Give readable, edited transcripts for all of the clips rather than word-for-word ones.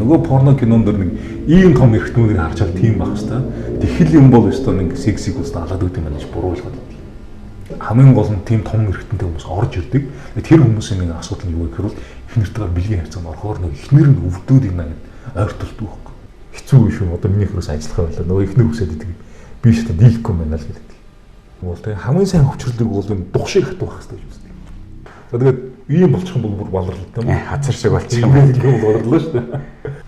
Нөгөө порно кинонд нэг ийм том эрхтнүүдийг харж байгаа тийм байх хэвээр. Тэхэл юм бол өстой нэг сексиг ус алаад өгд юм байна гэж буруу ойлгоод байна. Хамгийн гол нь тийм том эрхтэнтэй хүмүүс орж ирдэг. Тэр хүмүүсийн нэг асуудал нь юу гэхээр их нэртэйгээр бэлгийн хавцаанд орохоор нэг ихнэр нь өвдөд юм аа гэд ойртолдог байхгүй. Хэцүү шүү. Одоо миний хөрөөс ажиллах байлаа. Нөгөө ихнэр үсээд идэг. Би ч та дийлэхгүй байна л гэдэг. Тэгвэл тэг хамгийн сайн хөвчлөдөг бол энэ дух шиг хатуу байх хэрэгтэй юм. За тэгээд ийм болчих юм бол бүр баларлалтай юм. Хазар шиг болчих юм. Тийм баларлаа шүү дээ.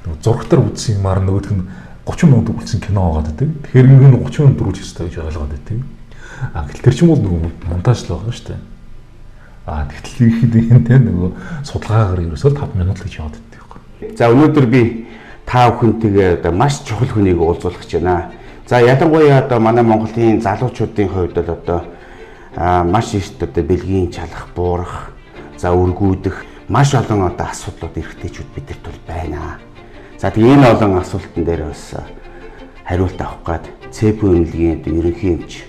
Нөгөө зургатар үзсэн юмар нөгөөх нь 30 минут үлдсэн кино байгаа гэдэг. Тэгэхээр энэ 30 минут дөрвөлж хэвээр гэж ойлгоод байдаг. Гэтэл тэр чинь бол нөгөө монтажлал байгаа шүү дээ. Тэгтэл ихэд энэ тэ нөгөө судалгаагаар ерөөсөө 5 минут л гэж яваад байдаг байхгүй. За өнөөдөр би та бүхэнтэйгээ одоо маш чухал хүнийг уулзуулах гэж байна. За ялангуяа одоо манай Монголын залуучуудын хувьд бол одоо маш их одоо бэлгийн чалах, буурах, за өргүүдэх маш олон одоо асуудлууд эрэгтэйчүүд бидэрт бол байна. За тэгээ энэ олон асуултан дээр бас хариулт авах гад ЦЭП үнэлгийн одоо ерөнхий эмч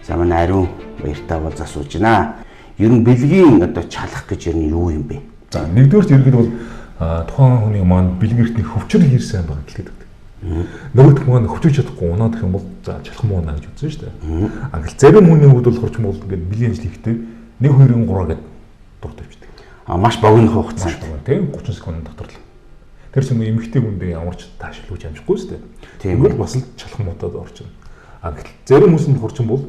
за манай Ариун баяртай бол асууж байна. Ер нь бэлгийн одоо чалах гэж ер нь юу юм бэ? За нэгдүгээр ерөнхийд бол тухайн хүний маань бэлгийн эртний хөвчрөл хийр сайн байгаа гэлээд байдаг. Нөгөөх маань хөвчөж чадахгүй унаад гэх юм бол за чалах муу наа гэж үзсэн шүү дээ. Англ зарим хүний хувьд бол хорч мол ингээд бэлгийн ажил хийхдээ 1 2 3 гэдэг дур тавьчихдаг. Маш богино хугацаанд тийм 30 секунд дотор л. Тэр чинь эмэгтэй хүндээ ямарч таашаалж амжихгүй шүү дээ. Тэгвэл бас л чалах муудад орж байна. Гэтэл зарим хүмүүсд хорч бол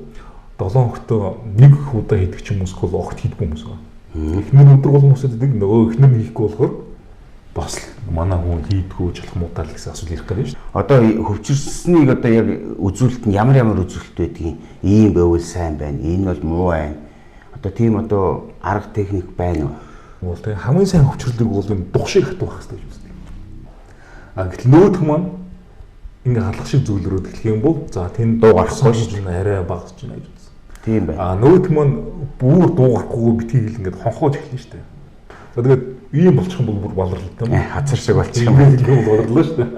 7 хоногт нэг удаа хийдэг ч хүмүүс бол огт хийдэггүй хүмүүс байна. Эхнэр өдөр бол хүмүүсэд нөгөө эхнэр хийхгүй болохоор бас манай хүн хийдгүү чалах муудаа л гэсэн асуулт ирэх гэдэг шүү дээ. Одоо хөвчөрснийг одоо яг үзүүлэлт нь ямар үзүүлэлт байдгийг ийм байвал сайн байна, энэ бол муу байна. Одоо тийм одоо арга техник байна уу? Бол тэг хамгийн сайн хөвчрлөг бол энэ дух шиг хатуу байх хэрэгтэй гэж үздэг. Гэтэл нөгөөх маань ингээ халах шиг зөвлөрөөд эхлэх юм бол за тэнд дуу гарахгүй шүү дээ арай багасч байна гэж үзсэн. Тийм байна. Нөгөөх маань бүр дуу гарахгүй битгий хэл ингээ хонхоож эхэлнэ шүү дээ. За тэгээд ийм болчих юм бол бүр баларлалтай юм. Хазар шиг болчих юм. Тийм баларлаа шүү дээ.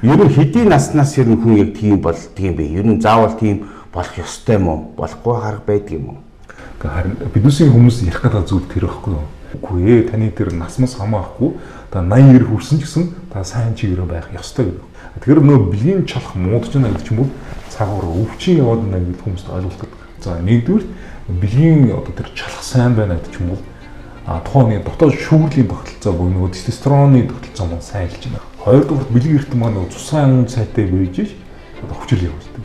Ер нь хэдийн наснаас ер нь хүн яг тийм болдго юм бэ? Ер нь заавал тийм болох ёстой юм уу? Болохгүй хараг байдаг юм уу? Харин биднээсийн хүмүүс ярих гэдэг зүйл тэр байхгүй юу? Үгүй ээ таны тэр насмас хамаахгүй та 80 хүрсэн ч гэсэн та сайн чигээр байх ёстой гэдэг. Тэгэхээр нөө бэлгийн чалах муудаж байна гэдэг ч юм бол цагаар өвчин яваад байна гэдэг хүмүүст ойлгуулдаг. За нэгдүгээр бэлгийн одоо тэр чалах сайн байна гэдэг ч юм бол тухайн дотоод шүүрлийн тогтолцоо буюу нөгөө тестостероны тогтолцоо маань сайн хэлж байна. Хоёрдугаар бэлгийн эрт маань нөгөө цусаан сайтай бийж одоо хөвчл явуулдаг.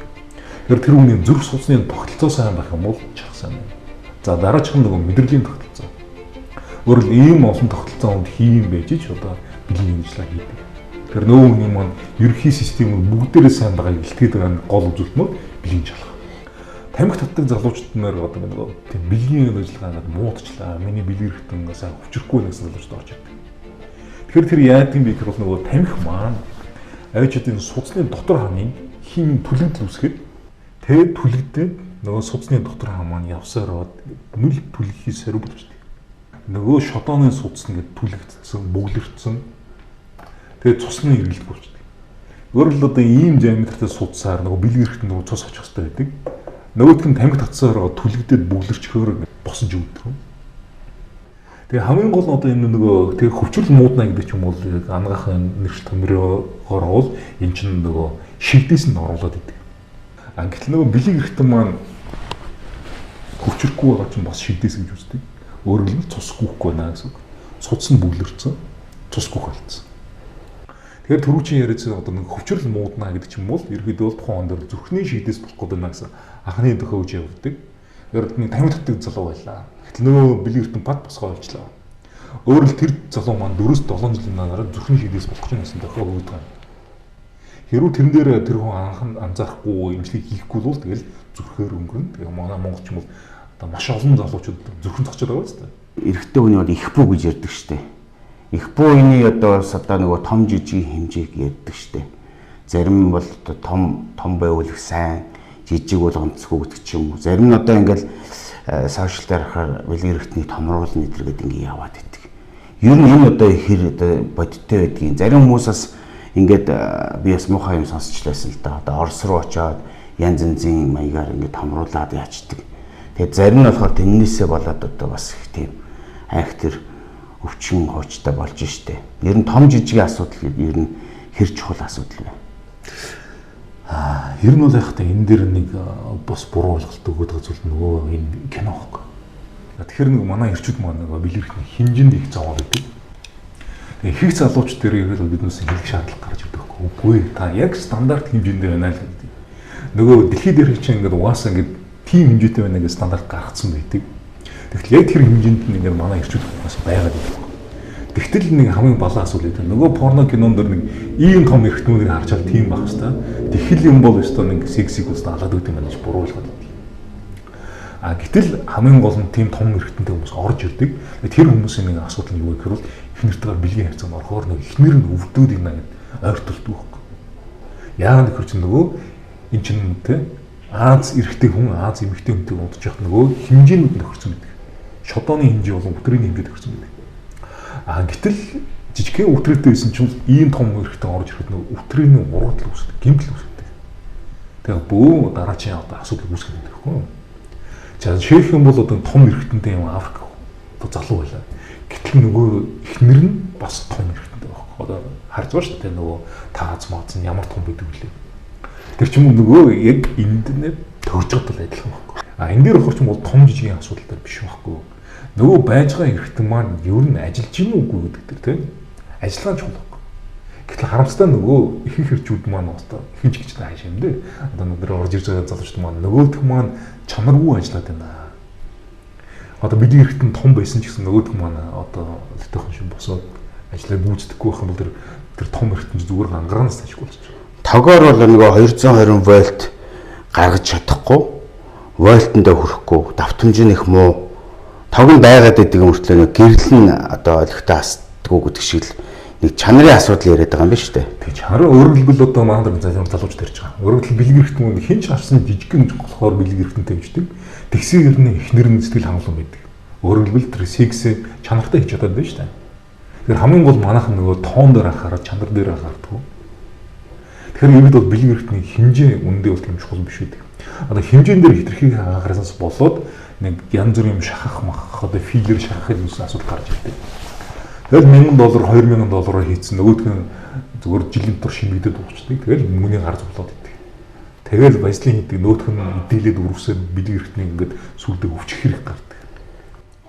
Тэгэхээр тэр хүний зүрх судасны тогтолцоо сайн байх юм бол чалах сайн байна. За дараачих нь нөгөө мэдрэлийн тогтолцоо. Өөрөөр ийм олон тогтолцоонд хийм байж ч одоо бэлгийн имжлэг хийдэг. Тэгэхээр нөгөө хүний маань ерөнхий систем бүгдээрээ сайн байгааг илтгэдэг байгаа гол үзүүлэлтнүүд бэлгийн чалах. Тамхи татдаг залуучууд нар одоо нөгөө тийм бэлгийн ажиллагаагаар муудчлаа. Миний бэлгийн эрхтэн сайн хөвчрөхгүй нэгсэн залуучууд орж ирдэг. Тэгэхээр тэр яадаг юм бэ гэхээр нөгөө тамхи маань авчидын судасны дотор хамын хин түлэгдэл үүсгэхэд тэгээд түлэгдээд нөгөө судасны дотор хам маань явсаар бод нүл түлхий сорив болчихдог. Нөгөө шодооны судас ингээд түлэгдсэн, бөглөрцөн. Тэгээд цусны иргэлт болчихдог. Өөрөөр хэлбэл одоо ийм диаметртэй судасаар нөгөө бэлгийн эрхтэн рүү цус очих хэрэгтэй байдаг. Нөгөөдг нь тамхи татсаар түлэгдээд бүглэрчхөөр босож өвдөх. Тэгээ хамгийн гол нь одоо энэ нөгөө тэгээ хөвчрөл муудна гэдэг ч юм бол ангаахын нэршил томрогоор бол эн чинь нөгөө шигдээс нь оруулаад идэг. Гэтэл нөгөө бэлэг эрхтэн маань хөвчрөхгүй байгаа чинь бас шигдээс гэж үздэг. Өөрөөр хэлбэл цус гүхгүй байна гэсэн үг. Судас нь бүглэрсэн, цус гүөх болсон. Тэгэхээр түрүүчийн яриадсан одоо нэг хөвчрөл муудна гэдэг ч юм бол ерөөдөө тухайн onder зүрхний шигдээс болох гэдэг байна гэсэн анхны төхөөж явдаг. Ерөөд нэг тамхи татдаг залуу байлаа. Гэтэл нөгөө бэлэг эртэн пад босгоо олчлаа. Өөрөлд тэр залуу маань 4-7 жилийн дараа зүрхний шигдээс болох юм гэсэн тохиог өгдөг юм. Хэрвээ тэрэн дээр тэр хүн анхан анзаарахгүй имжлэг хийхгүй бол тэгэл зүрхээр өнгөрнө. Тэгээ манай монголч юм бол одоо маш олон залуучууд зүрхэн зогсоод байгаа юм байна. Эрэгтэй хүний бол их бүү гэж ярьдаг штеп. Их бууны одоо нөгөө том жижиг хэмжээг ярьдаг штеп. Зарим бол том байвал их сайн, жижиг бол онцгүй гэдэг ч юм уу. Зарим нь одоо ингээл сошиал дээр харахаар бэлгийн эрхтний томруулна гэдэргээд ингээ яваад идэг. Ер нь энэ одоо хэр одоо бодиттой байдгийг зарим хүмүүсээс ингээд би бас муухай юм сонсчлаасан л да. Одоо Орос руу очиод янз янзын маягаар ингээд томруулаад яачдаг. Тэгээд зарим нь болохоор тэрнээсээ болоод одоо бас их тийм айхтэр өвчин хоочтой болж штэ. Ер нь том жижиг асуудал ер нь хэр чухал асуудал вэ? Ер нь бол яг энэ дээр нэг бас буруу ойлголт өгöd байгаа зүйл нөгөө энэ кино байхгүй. Тэгэхээр нэг манай эрчүүд маань нөгөө бэлгэрхний хэмжээнд их зовоод байдаг. Тэгээ их залууч дээр ирэхэд биднээс хэлэх шаардлага гарч ирдэг байхгүй. Үгүй та яг стандарт хэмжээндээ байна л гэдэг. Нөгөө дэлхийд дээр чинь ингээд угаасаа ингээд тийм хэмжээтэй байна гэж стандарт гаргацсан байдаг. Тэгэхээр яг тэр хэмжээнд нь ингээд манай эрчүүд бас байгаад байдаг. Тэгтэл нэг хамгийн балаа асуудал гэдэг. Нөгөө порно кинонд нэг ийм том эрхтнүүдийг харж чад тийм байх хэвээр. Тэгхэл юм бол өстой нэг сексиг өстой алаад өгд юм байна гэж буруу ойлгоод байдаг. Гэтэл хамгийн гол нь тийм том эрхтэнтэй хүмүүс орж ирдэг. Тэр хүмүүсийн нэг асуудал нь юу вэ гэхээр эхнэртэйгээр бэлгийн харьцаанд орохоор нэг эхнэр нь өвдөд юм аа гэд ойртолдог байхгүй. Яагаад гэвэл чинь нөгөө эн чинь тэ Аз эрэгтэй хүн Аз эмэгтэй хүнтэй удаж явах нөгөө хэмжээнүүд нөхөрсөн байдаг. Шодооны хэмжээ болон өтрийн хэмжээ нөхөрсөн байдаг. Гэтэл жижигхэн өтрөөтэй байсан ч ийм том эрэгтэй орж ирэхэд нөгөө өтрийн уруудл үүсдэг, гэмтэл үүсдэг. Тэгээ бөө дараачийн асуудал үүсгэж байдаг байхгүй. За шийх юм бол одоо том эрэгтэнтэй юм Африк одоо залуу байлаа. Гэтэл нөгөө эхнэр нь бас том эрэгтэнтэй байхгүй. Одоо харж байгаа шүү дээ нөгөө тааз маац нь ямар том байдаг вүлээ. Тэр ч юм уу нөгөө яг энд төрж байгаа тул адилхан байхгүй. Энэ дээр болохоор ч юм бол том жижигхэн асуудал биш байхгүй. Нөгөө байж байгаа эрэгтэн маань ер нь ажиллаж гин үгүй гэдэг тэр тийм ажиллагаа чухал байхгүй. Гэтэл харамсалтай нөгөө их хэрчүүд маань одоо ихэнч гэж тааш юм дээ. Одоо өнөөдөр орж ирж байгаа залуучууд маань нөгөөх маань чанаргүй ажиллаад байна. Одоо бидний эрэгтэн том байсан ч гэсэн нөгөөх маань одоо литохон шиг босоод ажиллаа гүйцэтгэхгүй байх юм бол тэр том эрэгтэн зүгээр ангаранаас ташгүй болчих. Тогоор бол нөгөө 220 вольт гаргаж чадахгүй, вольтондоо хүрэхгүй, давтамжийн их муу тог нь байгаад байдаг мөртлөө нэг гэрэл нь одоо олигтой хасдаггүй гэдэг шиг л нэг чанарын асуудал яриад байгаа юм байна шүү дээ. Тэгээ чанар өөрөлдөл одоо маандар залууч тарьж байгаа. Өөрөлдөл бэлгэрхтэн хүн хин ч харсан жижигхэн болохоор бэлгэрхтэнтэй bijдэг. Тэгсээр нь эхнэр нь сэтгэл хангалуун байдаг. Өөрөлдөл тэр секс чанартай хийж чадаад байна шүү дээ. Тэгэхээр хамгийн гол манайхан нөгөө тоон дээр анхаарал чанар дээр анхаардаг. Тэгэхээр ерөөд бол бэлгэрхтний хэмжээ үндэ бол тийм чухал биш байдаг. Одоо хэмжээнд дээр хитрхийг анхаараас болоод нэг янз бүрийн шахах мах одоо филер шахах гэсэн асуудал гарч ирдэг. Тэгэл $1000 $2000 хийцэн нөгөөдг нь зүгээр жилийн тур шимэгдээд уучдаг. Тэгэл мөнгөний гар зуглаад идэг. Тэгэл баяслын хийдэг нөгөөдг нь идэлээд үрвсээд бэлгэрхтний ингээд сүлдээ өвчих хэрэг гардаг.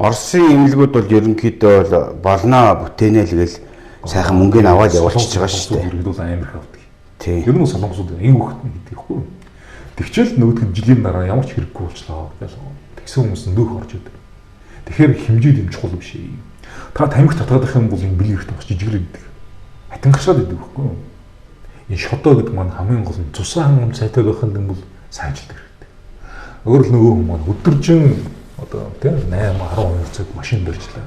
Оросын эмнэлгүүд бол ерөнхийдөө бол болно бүтээнэ л гэл сайхан мөнгөний аваад явуулчихж байгаа шүү дээ. Иргэд бол амар их авдаг. Тийм. Ер нь солонгосууд энэ хөхт нь хийдэг хгүй. Тэгчэл нөгөөдг нь жилийн дараа ямар ч хэрэггүй болчлоо гэж тэгсэн хүмүүс нөөх орж идэг. Тэгэхээр хэмжээ дэм чухал биш. Та тамхи татгаадах юм бол энэ бэлгэрхтэн бас жижиглээд идэг. Хатангашаад идэг байхгүй юу? Энэ шодоо гэдэг маань хамгийн гол нь цусан хангамж сайтай байх юм бол сайжилт хэрэгтэй. Өөр л нөгөө хүмүүс маань өдөржин одоо тийм 8 10 цаг машин дөрчлээ.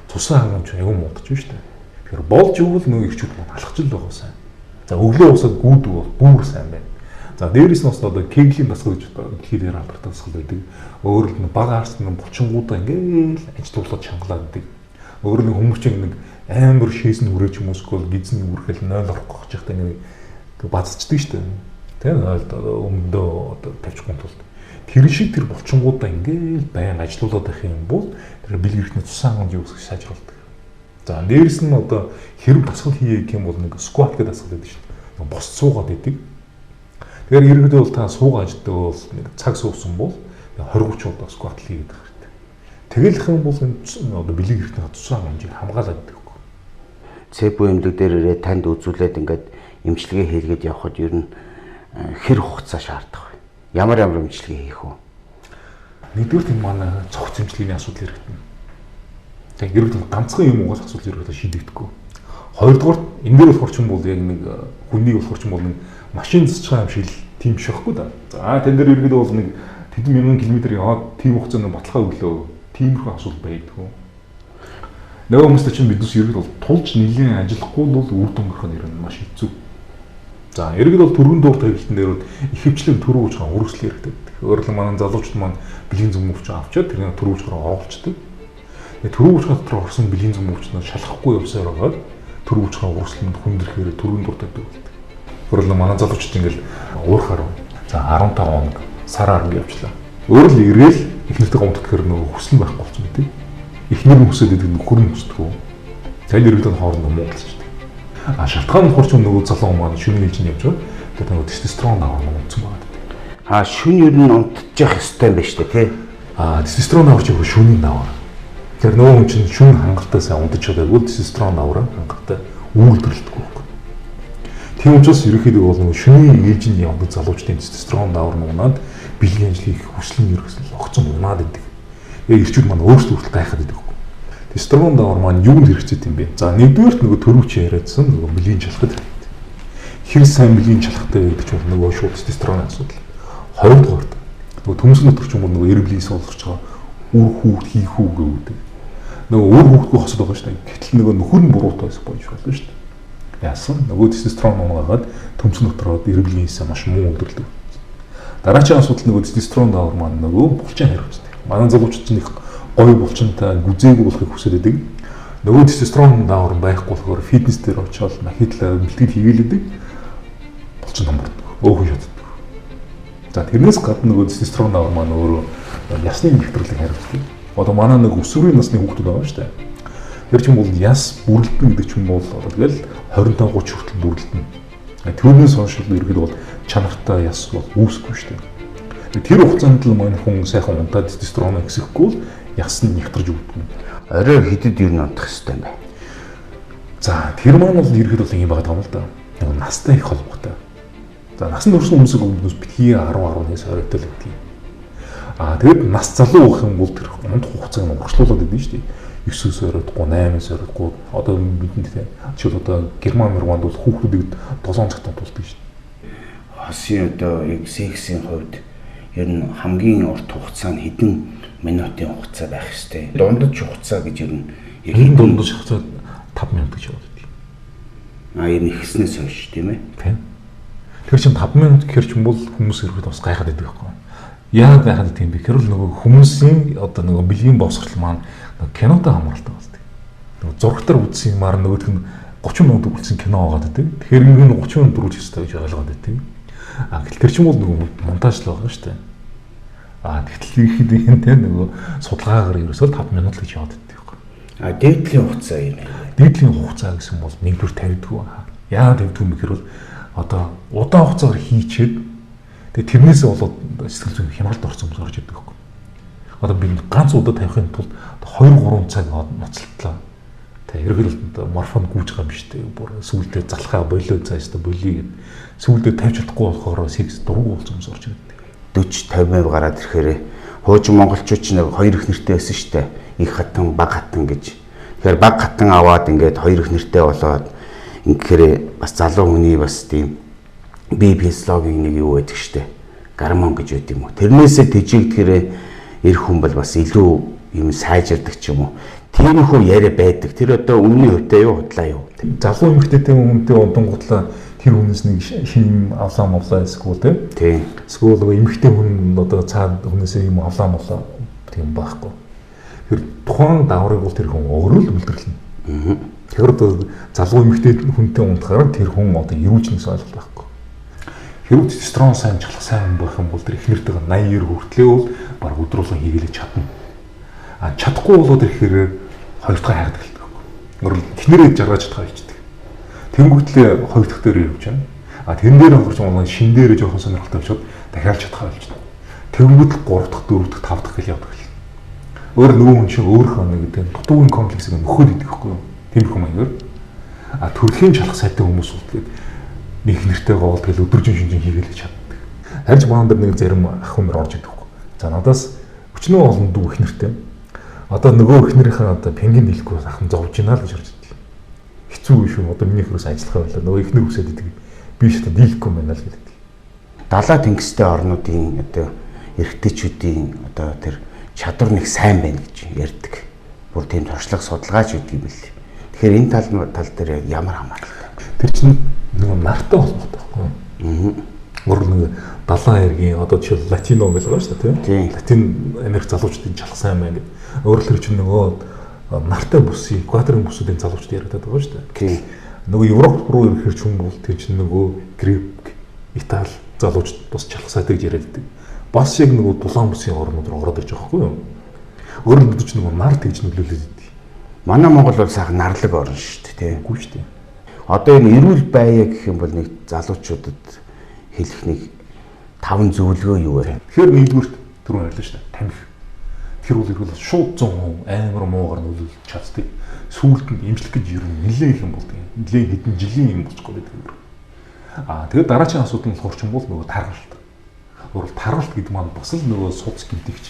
Цусан хангамж аюу муудаж байна шүү дээ. Тэгэхээр болж өгвөл нөгөө ихчүүд маань алхаж л байгаа сайн. За өглөө усаад гүйдэг бол бүр сайн байна. За дээрээс нь бас одоо кеглийн дасгал гэж дэлхийд дээр алдартай дасгал байдаг. Өөр л бага арс нэг булчингуудаа ингээл ажилуулад чангалаад байдаг. Өөр нэг хүмүүс чинь нэг амар шээсэн хүрээч хүмүүс бол гизний үрхэл 0 орохгүй гэж яхтай нэг бацчдаг шүү дээ. Тийм өмдөө одоо тавьчихгүй тул. Тэр шиг тэр булчингуудаа ингээл байн ажилуулад байх юм бол тэр бэлгэрхтний цусан хангамж юу гэж сайжруулдаг. За дээрээс нь одоо хэрэг дасгал хийе гэх юм бол нэг скват гэдэг дасгал байдаг шүү дээ. Бос суугаад байдаг. Тэгэхээр иргэд бол та суугаад бол нэг цаг суусан бол 20-30 удаа скват хийгээд байх хэрэгтэй. Тэгэлх юм бол одоо бэлгэрхтний цусан хангамжийг хамгаалаад байдаг. Цэбүү эмнэлэг дээр ирээд танд үзүүлээд ингээд эмчилгээ хийлгээд явхад ер нь хэр хугацаа шаардах вэ? Ямар эмчилгээ хийх вэ? Нэгдүгээр энэ манай цогц эмчилгээний асуудал хэрэгтэй. Яг ерөөд ганцхан юм угаас асуудал ерөөдөө шийдэгдэхгүй. Хоёрдугаар энэ дээр болохоор ч юм бол яг нэг хүнийг болохоор ч юм бол нэг машин засч байгаа юм шиг л тийм биш байхгүй да. За тэн дээр иргэд бол нэг тэдэн мянган километр яваад тийм хугацаанд баталгаа өглөө. Тиймэрхүү асуудал байдгүй. Нөгөө хүмүүстэй чинь биднес иргэд бол тулж нэлийн ажиллахгүй бол үр дүнгийнх нь ер нь маш хэцүү. За иргэд бол төргөн дуур тавилтан дээр ихэвчлэн төрөв уучраа өргөсөл хэрэгтэй. Өөрөлдөн манай залуучууд маань бэлгийн зүм өвч авчаад тэрний төрөв уучраа оруулцдаг. Төрөв уучраа дотор орсон бэлгийн зүм өвчнөө шалахгүй явсаар байгаа төрөв уучраа өргөслөнд хүндрэхээр төргөн дуур тавьдаг болдог. Өөрөлдөн манай залуучууд ингээл уурхаар за 15 хоног сараар явчлаа. Өөрөлд ирээл их нэртэй гомдох гэхээр нөгөө хүсэл байхгүй болсон гэдэг. Эхнэр нь хүсээд идэг нөхөр нь хүсдэг. Тэгээд ерөнхийдөө хоорондоо муудалж шүү дээ. А шалтгаан нь хурц нөгөө залуу маань шүний ээлжинд явж байгаа. Тэгээд нөгөө тестостерон даваа унтсан байгаа. Шүн ер нь унтчих хэвээр юм байна шүү дээ тий. Тестостерон даваа ч шүний даваа. Тэгэхээр нөгөө хүн чинь шүн хангалттай сайн унтаж чадаагүй тестостерон даваа хангалттай үйлдвэрлэдэг байхгүй. Тийм учраас ерөнхийдөө бол нөгөө шүний ээлжинд явдаг залуучдын тестостерон даваа унаад бэлгийн ажил хийх хүсэл нь ерөөсөө огцом унаад идэг. Ирчүүд маань өөрсдөө хүртэл гайхаад идэг. Тестостерон даваа маань юунд хэрэгцээ юм бэ? За нэгдүгээрт нөгөө төрөвч яриадсан нөгөө бэлгийн чалхад хэр сайн бэлгийн чалхтай байдаг ч нөгөө шууд тестостероны асуудал. Хоёрдугаарт нөгөө төмсөн дотор ч юм уу нөгөө эргэлийг суулгаж байгаа үр хүүхд хийх үү гэдэг. Нөгөө үр хүүхдгүй хосод байгаа шүү дээ. Гэтэл нөгөө нөхөр нь буруутай байсан болж болно шүү дээ. Яасан нөгөө тестостерон унаагаад төмсөн дотороо эргэлгийнхээ маш муу өдөрлөв. Дараагийн асуудал нөгөө тестостерон даваа маань нөгөө булчин хариуцдаг. Манай залуучууд чинь их гоё булчинтай гүзээгүй болохыг хүсэж байдаг. Нөгөө тестостерон даваа байхгүй болохоор фитнес дээр очиод махидлаа бэлтгэл хийгээléдэг. Булчин хамбардаг. Өөхөн шатдаг. За тэрнээс гадна нөгөө тестостерон даваа маань өөрөө ясны нэвтрүүлэг хариуцдаг. Одоо манай нэг өсвөрийн насны хүүхдүүд байгаа шүү дээ. Тэр чинь бол яс бүрэлдэн гэдэг чинь бол тэгэл 25-30 хүртэл бүрэлдэн. Тэрнээс хойш ерөөд бол чанартай яс бол үүсэхгүй шүү дээ. Тэр хугацаанд л манай хүн сайхан унтаад тестостерон ихсэхгүй яс нь нэгтэрж өгдөг. Орой хэдэд ер нь унтах хэрэгтэй юм байна. За тэр маань бол ерөөд бол юм байгаа юм л да. Нэг настай их холбоотой. За насанд хүрсэн хүмүүсийн өмнөөс битгий 10-11-ээс оройтой л гэдэг. Тэгээд нас залуу байх юм бол тэр унтах хугацааг нь урагшлуулад идэв шүү дээ. 9-өөс оройдгүй 8-аас оройдгүй одоо бидэнд тийм жишээл одоо Герман мөрванд бол хүүхдүүдэд 7 цагт унтуулдаг шүү дээ. Хосын одоо яг сексийн хувьд ер нь хамгийн урт хугацаа нь хэдэн минутын хугацаа байх ёстой. Дундаж хугацаа гэж ер нь яг дундаж хугацаа 5 минут гэж боддог. Ер нь ихснээс хойш тийм ээ. Тийм. Тэр чинь 5 минут гэхэр ч юм бол хүмүүс ирэхэд бас гайхаад байдаг байхгүй. Яагаад гайхаад тийм бэ? Хэрвээ нөгөө хүмүүсийн одоо нөгөө бэлгийн босгол маань кинотой хамааралтай байна. Нөгөө зурагтаар үзсэн юмар нөгөөх нь 30 минут үлдсэн кино байгаа гэдэг. Тэгэхээр энэ нь 30 минут дөрвөлж хэвээр гэж ойлгоод байдаг. Гэтэл тэр чинь бол нөгөө монтаж л байгаа шүү дээ. Тэгтэл ихэд энэ нөгөө судалгаагаар ерөөсөө 5 минут л гэж яваад байдаг. Дээдлийн хугацаа юм байна. Дээдлийн хугацаа гэсэн бол 1-р тавьдгүй. Яагаад тавьдгүй юм гэхээр бол одоо удаан хугацаагаар хийчихэд тэгээ тэрнээсээ болоод сэтгэл зүйн хямралд орсон хүмүүс орж идэг байхгүй. Одоо би ганц удаа тавихын тулд 2-3 цаг ноцолтлоо. Тэгээ ерөөхдөө морфон гүйж байгаа юм шүү дээ. Бүр сүулдэ залхаа болоо цаашдаа болий гэд. Сүулдэ тавьж чадахгүй болохоор секс дургу болсон хүмүүс орж идэг. 40-50% гараад ирэхээр хуучин монголчууд ч нэг 2 их нэртэй байсан шүү дээ. Их хатан, баг хатан гэж. Тэгэхээр баг хатан аваад ингээд 2 их нэртэй болоод ингээд бас залуу хүний бас тийм бие физиологийн нэг юу байдаг штэ. Гормон гэж байд юм уу. Тэрнээсээ тэжигдэхээр эр хүн бол бас илүү юм сайжирдаг ч юм уу. Тийм их яриа байдаг. Тэр одоо үнний хувьтай юу худлаа юу. Залуу эмэгтэйтэй хүнтэй удангуудлаа тэр хүнээс нэг шин авлаа мовлаа эсвэл тийм. Эсвэл эмэгтэй хүн одоо цаад хүнээсээ юм авлаа мовлаа тийм байхгүй. Тэр тухайн даврыг бол тэр хүн өөрөө л үлдэрлэнэ. Тэгэхээр одоо залуу эмэгтэй хүнтэй унтахаар тэр хүн одоо эрүүжнээс ойлголт байхгүй. Хэрвээ тестостерон сайн чалах сайн байх юм бол тэр их нэртэйгээ 80-ээр хүртлээ бол баг өдрөөлөн хийгээлж чадна. Чадахгүй болоод ирэхээр хоёр дахь хайрдаг хэлдэг байхгүй. Өөрөөр эхнэрээ жаргаж чадхаа хийдэг. Тэнгүүтлээ хоёр дахь дээр явж байна. Тэрэн дээр орж байгаа шин дээрээ жоохон сонирхолтой болчиход дахиад чадхаа болж байна. Тэнгүүт 3 дахь, 4 дахь, 5 дахь гэл явдаг. Өөр нөгөө хүн шиг өөрийнхөө нэг гэдэг дутуугийн комплексыг нөхөд идэг байхгүй юу? Тиймэрхүү маягаар. Төрөлхийн чалах сайтай хүмүүс бол тэгээд нэг нэртэйгээ бол тэгэл өдрөжин шинжин хийгээл чаддаг. Харин манай дээр нэг зарим ах хүмүүс орж идэг байхгүй. За надаас өчнөө олон дүү их нэртэй. Одоо нөгөө их нэрийнхээ одоо пенген дийлэхгүй ахын зовж гинаа л гэж орж идэг. Хэцүү шүү. Одоо миний хөрөөс ажиллах байлаа. Нөгөө их нэр үсээд идэг. Би ч одоо дийлэхгүй байна л гэдэг. Далаа тэнгистэй орнуудын одоо эрэгтэйчүүдийн одоо тэр чадвар нэг сайн байна гэж ярьдаг. Бүр тийм туршлага судалгаач үүд юм бэл. Тэгэхээр энэ тал дээр ямар хамааралтай. Тэр чинь нөгөө нартай холбоотой байхгүй. Өөр нэг далайн эргийн одоо жишээл латино гэж байгаа шүү дээ тийм. Латин Америк залуучдын чалах сайн байна гэдэг. Өөрөөр чинь нөгөө нартай бүс, экваторын бүсүүдийн залуучд яриад байгаа шүү дээ. Тийм. Нөгөө Европ руу ирэхэр ч юм бол тэр чинь нөгөө Грек, Итали залуучд бас чалах сайтай гэж яриад байдаг. Бас яг нөгөө дулаан бүсийн орнууд руу ороод ирж байгаа байхгүй юу? Өөрөөр хэлбэл нөгөө нар тэгж нөлөөлөд идэв. Манай Монгол бол сайхан нарлаг орн шүү дээ, тийм. Үгүй шүү дээ. Одоо энэ эрүүл байя гэх юм бол нэг залуучуудад хэлэх нэг 5 зөвлөгөө юу вэ? Тэгэхээр нэгдүгürt түрүү ярьлаа шүү дээ. Тамхи. Тэр бол ирвэл шууд 100% амар муугаар нөлөөлж чаддаг. Сүүлд нь имжлэх гэж ер нь нэлээд юм болдог. Нэлээд хэдэн жилийн юм болчихгоо байдаг. Тэгээд дараагийн асуудал нь болохоор ч юм бол нөгөө таргалт. Өөрөлд таргалт гэдэг маань бас л нөгөө судас гэмтэгч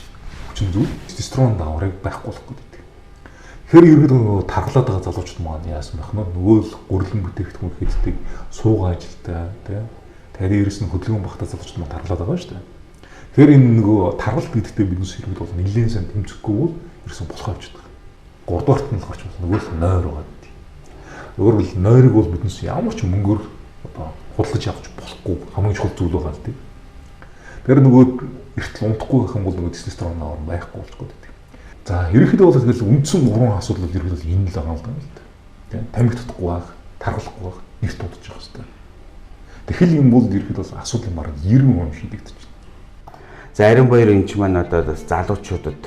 хүчин зүйл тестостерон даврыг байхгүй болох гэдэг. Тэгэхээр ерөнхийдөө таргалаад байгаа залуучууд маань яасан байх нь нөгөө л гурилан бүтээгдэхүүн хийдэг, суугаа ажилтаа тийм. Тэгээд дээрэс нь хөдөлгөөн багтаа залуучууд маань таргалаад байгаа шүү дээ. Тэгэхээр энэ нөгөө таргалт гэдэгтээ биднес хэрэгд бол нэлээд сайн тэмцэхгүй бол ерөөсөн болохоо авчдаг. Гуравдугаарт нь болохоор ч нөгөө л нойр байгаа гэдэг. Өөрөөр хэл нойрыг бол биднес ямар ч мөнгөөр одоо худалдаж авч болохгүй хамгийн чухал зүйл байгаа л тийм. Тэр нөгөө эртэл унтахгүй байх юм бол нөгөө тестостерон аваар байхгүй болчихгоо гэдэг. За ерөнхийдөө бол тэгэл үндсэн 3 асуудал бол ерөнхийдөө энэ л байгаа л да. Тийм. Тамхи татахгүй байх, тархалахгүй байх, нэгт дуудаж явах хэрэгтэй. Тэгэл юм бол ерөнхийдөө бол асуудал мараа 90% шийдэгдэж байна. За Ариун баяр энэ ч маань одоо залуучуудад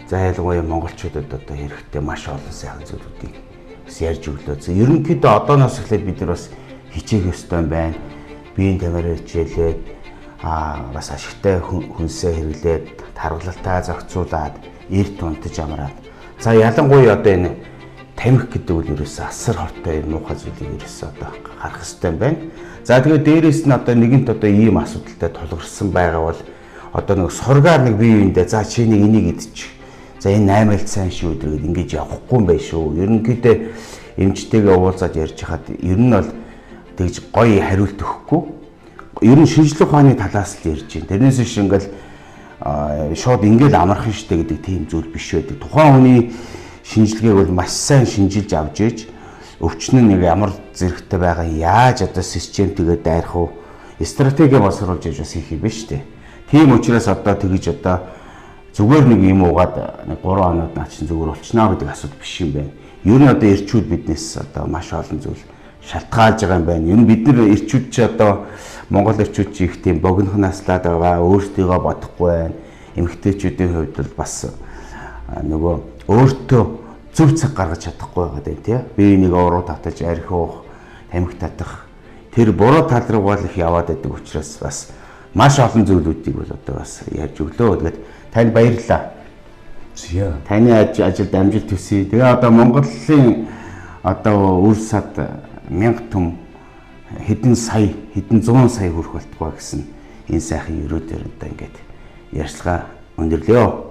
за ялангуяа монголчуудад одоо хэрэгтэй маш олон сайхан зүйлүүдийг бас ярьж өглөө. За ерөнхийдөө одооноос эхлээд бид нар бас хичээх ёстой байна. Биеийн тамираа хичээлээд бас ашигтай хүнсээ хэрэглээд тархалтаа зохицуулаад эрт унтаж амраад. За ялангуяа одоо энэ тамхи гэдэг үл ерөөсөө асар хортой муухай зүйлийг ерөөсөө одоо харах хэрэгтэй байна. За тэгээд дээрээс нь одоо нэгэнт одоо ийм асуудалтай тулгарсан байгаа бол одоо нэг сургаар нэг бие биендээ за чи нэг энийг идчих. За энэ 8-lt сайн шүү гэдэг ингэж явахгүй юм байна шүү. Ерөнхийдөө эмчтэйгээ уулзаад ярьж хахад ер нь бол тэгж гоё хариулт өгөхгүй. Ер нь шинжлэх ухааны талаас л ярьж байна. Тэрнээс биш ингээл шууд ингээл амархан штэ гэдэг тийм зүйл биш байдаг. Тухайн хүний шинжилгээг бол маш сайн шинжилж авч ийж өвчин нь нэг ямар зэрэгтэй байгаа яаж одоо системтэйгээ дайрах уу стратеги боловсруулж яж бас хийх юм биш штэ. Тийм учраас одоо тэгж одоо зүгээр нэг юм уугаад нэг 3 хоноод наа чинь зүгээр болчихноо гэдэг асуудал биш юм байна. Ер нь одоо эрчүүд биднээс одоо маш олон зүйл шалтгаалж байгаа юм байна. Ер нь бид нар эрчүүд чи одоо Монгол эрчүүд чи их тийм богинох наслаад байгаа, өөртөө бодохгүй байна. Эмэгтэйчүүдийн хувьд бол бас нөгөө өөртөө зөв цаг гаргаж чадахгүй байгаа дээ тий. Би нэг уруу татаж арх уух, тамхи татах тэр буруу тал руу бол их яваад байдаг учраас бас маш олон зүйлүүдийг бол одоо бас ярьж өглөө. Тэгээд танд баярлалаа. Зя. Таны ажилд амжилт хүсье. Тэгээ одоо Монголын одоо үр сад 1000 том хэдэн 100 сая хүрэх болтугай гэсэн энэ сайхан өрөөдөр одоо ингээд ярьцгаа өндөрлөө.